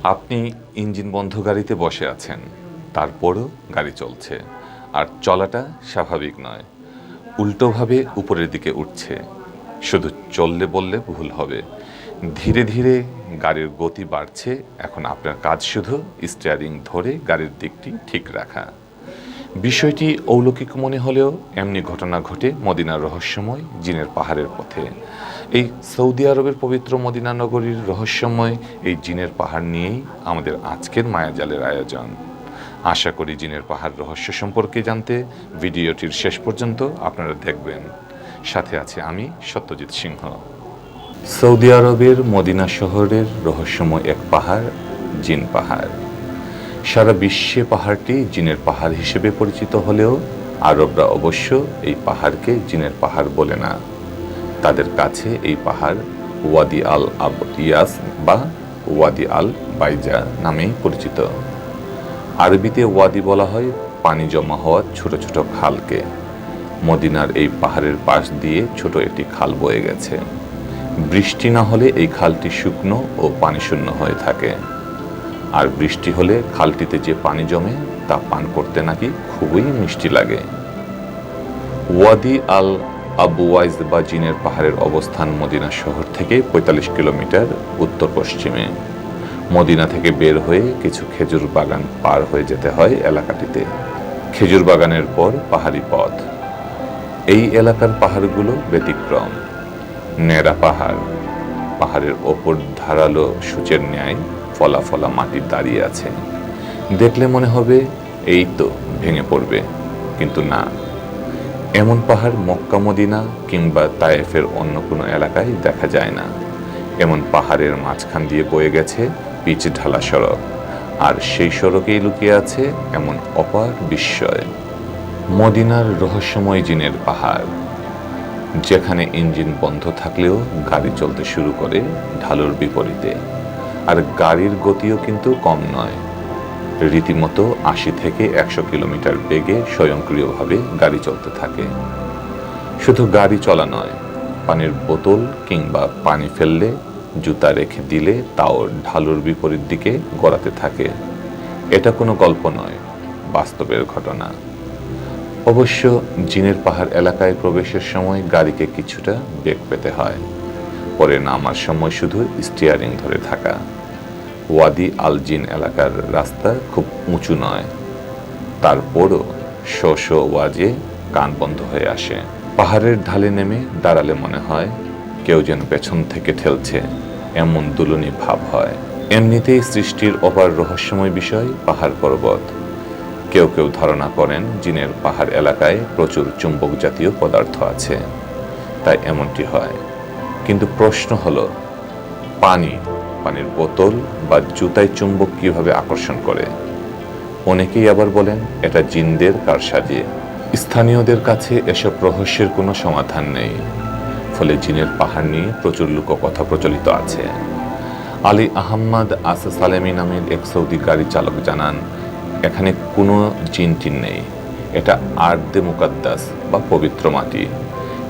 আপনি ইঞ্জিন বন্ধ গাড়িতে বসে আছেন, তারপরও গাড়ি চলছে, আর চলাটা স্বাভাবিক নয়, উল্টোভাবে উপরের দিকে উঠছে। শুধু চললে বললে ভুল হবে। ধীরে ধীরে গাড়ির গতি বাড়ছে। এখন আপনার কাজ শুধু স্টিয়ারিং ধরে গাড়ির দিকটি ঠিক রাখা। বিষয়টি অলৌকিক মনে হলেও এমনি ঘটনা ঘটে মদিনার রহস্যময় জিনের পাহাড়ের পথে। এই সৌদি আরবের পবিত্র মদিনা নগরীর রহস্যময় এই জিনের পাহাড় নিয়েই আমাদের আজকের মায়াজালের আয়োজন। আশা করি জিনের পাহাড় রহস্য সম্পর্কে জানতে ভিডিওটির শেষ পর্যন্ত আপনারা দেখবেন। সাথে আছে আমি সত্যজিৎ সিংহ। সৌদি আরবের মদিনা শহরের রহস্যময় এক পাহাড়, জিন পাহাড়। সারা বিশ্বে পাহাড়টি জিনের পাহাড় হিসেবে পরিচিত হলেও আরবরা অবশ্য এই পাহাড়কে জিনের পাহাড় বলে না। তাদের কাছে এই পাহাড় ওয়াদি আল আবরিয়াস বা ওয়াদি আল বাইজা নামেই পরিচিত। আরবিতে ওয়াদি বলা হয় পানি জমা হওয়া ছোট ছোট খালকে। মদিনার এই পাহাড়ের পাশ দিয়ে ছোট একটি খাল বয়ে গেছে। বৃষ্টি না হলে এই খালটি শুকনো ও পানিশূন্য হয়ে থাকে, আর বৃষ্টি হলে খালটিতে যে পানি জমে তা পান করতে নাকি খুবই মিষ্টি লাগে। ওয়াদি আল আবওয়াইজ বা জিনের পাহাড়ের অবস্থান মদিনা শহর থেকে ৪৫ কিলোমিটার উত্তর পশ্চিমে। মদিনা থেকে বের হয়ে কিছু খেজুর বাগান পার হয়ে যেতে হয় এলাকাটিতে। খেজুর বাগানের পর পাহাড়ি পথ। এই এলাকার পাহাড়গুলো ব্যতিক্রম। নেড়া পাহাড়, পাহাড়ের ওপর ধারালো সূচের ন্যায় ফলা ফলা মাটি দাঁড়িয়ে আছে। দেখলে মনে হবে এই তো ভেঙে পড়বে, কিন্তু না। এমন পাহাড় মক্কা মদিনা কিংবা তায়েফের অন্য কোনো এলাকায় দেখা যায় না। এমন পাহাড়ের মাঝখান দিয়ে বয়ে গেছে পিচ ঢালা সড়ক, আর সেই সড়কেই লুকিয়ে আছে এমন অপার বিস্ময়। মদিনার রহস্যময় জিনের পাহাড়, যেখানে ইঞ্জিন বন্ধ থাকলেও গাড়ি চলতে শুরু করে ঢালুর বিপরীতে। আর গাড়ির গতিও কিন্তু কম নয়, রীতিমতো ৮০ থেকে ১০০ কিলোমিটার বেগে স্বয়ংক্রিয়ভাবে গাড়ি চলতে থাকে। শুধু গাড়ি চলা নয়, পানির বোতল কিংবা পানি ফেললে জুতা রেখে দিলে তাও ঢালুর বিপরীত দিকে গড়াতে থাকে। এটা কোনো গল্প নয়, বাস্তবের ঘটনা। অবশ্য জিনের পাহাড় এলাকায় প্রবেশের সময় গাড়িকে কিছুটা বেগ পেতে হয়, পরে নামার সময় শুধু স্টিয়ারিং ধরে থাকা। ওয়াদি আল জিন এলাকার রাস্তা খুব উঁচু নয়, তারপরও শো ওয়াজে কান বন্ধ হয়ে আসে। পাহাড়ের ঢালে নেমে দাঁড়ালে মনে হয় কেউ যেন পেছন থেকে ঠেলছে, এমন দুলুনি ভাব হয়। এমনিতেই সৃষ্টির অপার রহস্যময় বিষয় পাহাড় পর্বত। কেউ কেউ ধারণা করেন জিনের পাহাড় এলাকায় প্রচুর চুম্বক জাতীয় পদার্থ আছে, তাই এমনটি হয়। কিন্তু প্রশ্ন হলো, পানির বোতল বা জুতায় চুম্বক কিভাবে আকর্ষণ করে? অনেকেই আবার বলেন এটা জিনদের কারসাজি। স্থানীয়দের কাছে এসব রহস্যের কোনো সমাধান নেই, ফলে জিনের পাহাড় নিয়ে প্রচুর লোককথা প্রচলিত আছে। আলী আহম্মদ আসা সালেমি নামের এক সৌদি গাড়ি চালক জানান, এখানে কোনো জিন টিন নেই, এটা আর্দে মুকাদ্দাস বা পবিত্র মাটি।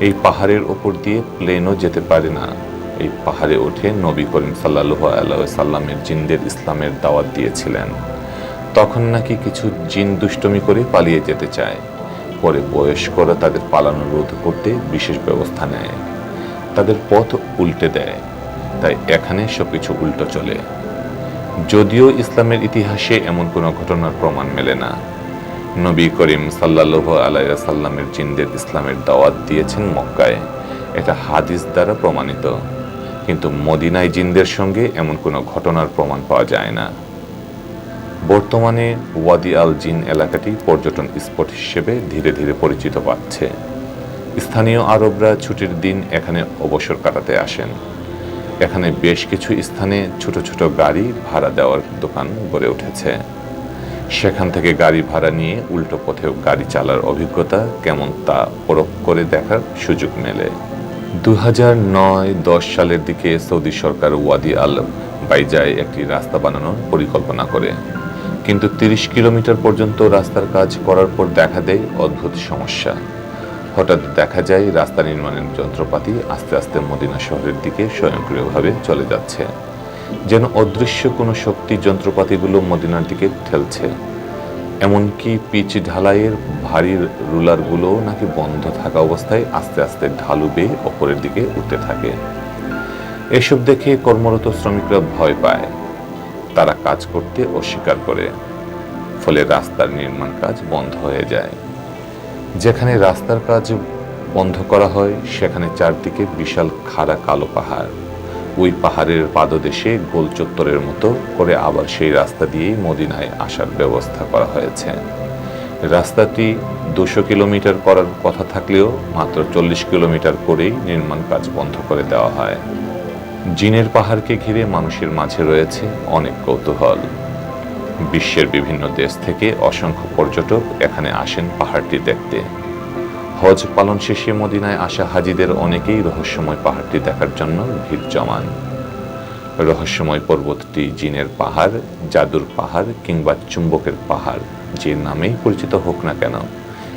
এই পাহাড়ের ওপর দিয়ে প্লেনও যেতে পারে না। এই পাহাড়ে উঠে নবী করিম সাল্লাল্লাহু আলাইহি সাল্লামের জিনদের ইসলামের দাওয়াত দিয়েছিলেন। তখন নাকি কিছু জিন দুষ্টমি করে পালিয়ে যেতে চায়, পরে বয়স্করা তাদের পালানো রোধ করতে বিশেষ ব্যবস্থা নেয়, তাদের পথ উল্টে দেয়। তাই এখানে সবকিছু উল্টো চলে। যদিও ইসলামের ইতিহাসে এমন কোনো ঘটনার প্রমাণ মেলে না। নবী করিম সাল্লাল্লাহু আলাইহি সাল্লামের জিনদের ইসলামের দাওয়াত দিয়েছেন মক্কায়, এটা হাদিস দ্বারা প্রমাণিত। কিন্তু মদিনায় জিনদের সঙ্গে এমন কোনো ঘটনার প্রমাণ পাওয়া যায় না। বর্তমানে ওয়াদি আল জিন এলাকাটি পর্যটন স্পট হিসেবে ধীরে ধীরে পরিচিত পাচ্ছে। স্থানীয় আরবরা ছুটির দিন এখানে অবসর কাটাতে আসেন। এখানে বেশ কিছু স্থানে ছোট ছোট গাড়ি ভাড়া দেওয়ার দোকান গড়ে উঠেছে। সেখান থেকে গাড়ি ভাড়া নিয়ে উল্টো পথেও গাড়ি চালার অভিজ্ঞতা কেমন তা পরখ করে দেখার সুযোগ মেলে। ২০০৯-১০ সালের দিকে সৌদি সরকার ওয়াদি আল বাইজায় একটি রাস্তা বানানোর পরিকল্পনা করে, কিন্তু ৩০ কিলোমিটার পর্যন্ত রাস্তার কাজ করার পর দেখা দেয় অদ্ভুত সমস্যা। হঠাৎ দেখা যায় রাস্তা নির্মাণের যন্ত্রপাতি আস্তে আস্তে মদিনা শহরের দিকে স্বয়ংক্রিয়ভাবে চলে যাচ্ছে। যেন অদৃশ্য কোনো শক্তি যন্ত্রপাতিগুলো মদিনার দিকে ঠেলছে। এমনকি পিচ ঢালাইয়ের ভারী রুলারগুলোও নাকি বন্ধ থাকা অবস্থায় আস্তে আস্তে ঢালু বেয়ে ওপরের দিকে উঠতে থাকে। এসব দেখে কর্মরত শ্রমিকরা ভয় পায়, তারা কাজ করতে অস্বীকার করে, ফলে রাস্তার নির্মাণ কাজ বন্ধ হয়ে যায়। যেখানে রাস্তার কাজ বন্ধ করা হয় সেখানে চারদিকে বিশাল খাড়া কালো পাহাড়। ওই পাহাড়ের পাদদেশে গোল চত্বরের মতো করে আবার সেই রাস্তা দিয়েই মদিনায় আসার ব্যবস্থা করা হয়েছে। রাস্তাটি 200 কিলোমিটার করার কথা থাকলেও মাত্র 40 কিলোমিটার করেই নির্মাণ কাজ বন্ধ করে দেওয়া হয়। জিনের পাহাড়কে ঘিরে মানুষের মাঝে রয়েছে অনেক কৌতূহল। বিশ্বের বিভিন্ন দেশ থেকে অসংখ্য পর্যটক এখানে আসেন পাহাড়টি দেখতে। হজ পালন শেষে মদিনায় আসা হাজিদের অনেকেই রহস্যময় পাহাড়টি দেখার জন্য ভিড় জমান। রহস্যময় পর্বতটি জিনের পাহাড়, জাদুর পাহাড় কিংবা চুম্বকের পাহাড় যে নামেই পরিচিত হোক না কেন,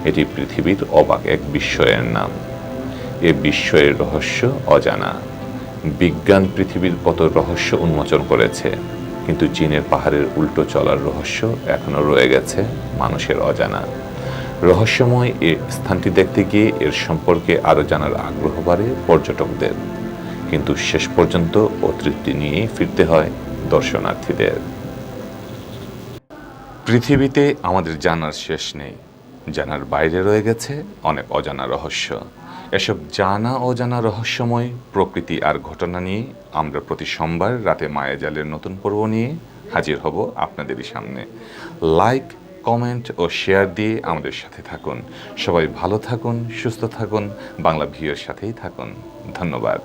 এটি পৃথিবীর অবাক এক বিস্ময়ের নাম। এ বিস্ময়ের রহস্য অজানা। বিজ্ঞান পৃথিবীর কত রহস্য উন্মোচন করেছে, কিন্তু জিনের পাহাড়ের উল্টো চলার রহস্য এখনো রয়ে গেছে মানুষের অজানা। রহস্যময় এ স্থানটি দেখতে গিয়ে এর সম্পর্কে আরও জানার আগ্রহ বাড়ে পর্যটকদের, কিন্তু শেষ পর্যন্ত অতৃপ্তি নিয়েই ফিরতে হয় দর্শনার্থীদের। পৃথিবীতে আমাদের জানার শেষ নেই, জানার বাইরে রয়ে গেছে অনেক অজানা রহস্য। এসব জানা অজানা রহস্যময় প্রকৃতি আর ঘটনা নিয়ে আমরা প্রতি সোমবার রাতে মায়াজালের নতুন পর্ব নিয়ে হাজির হব আপনাদেরই সামনে। লাইক, কমেন্ট ও শেয়ার দিয়ে আমাদের সাথে থাকুন। সবাই ভালো থাকুন, সুস্থ থাকুন, বাংলা ভিউয়ের সাথেই থাকুন। ধন্যবাদ।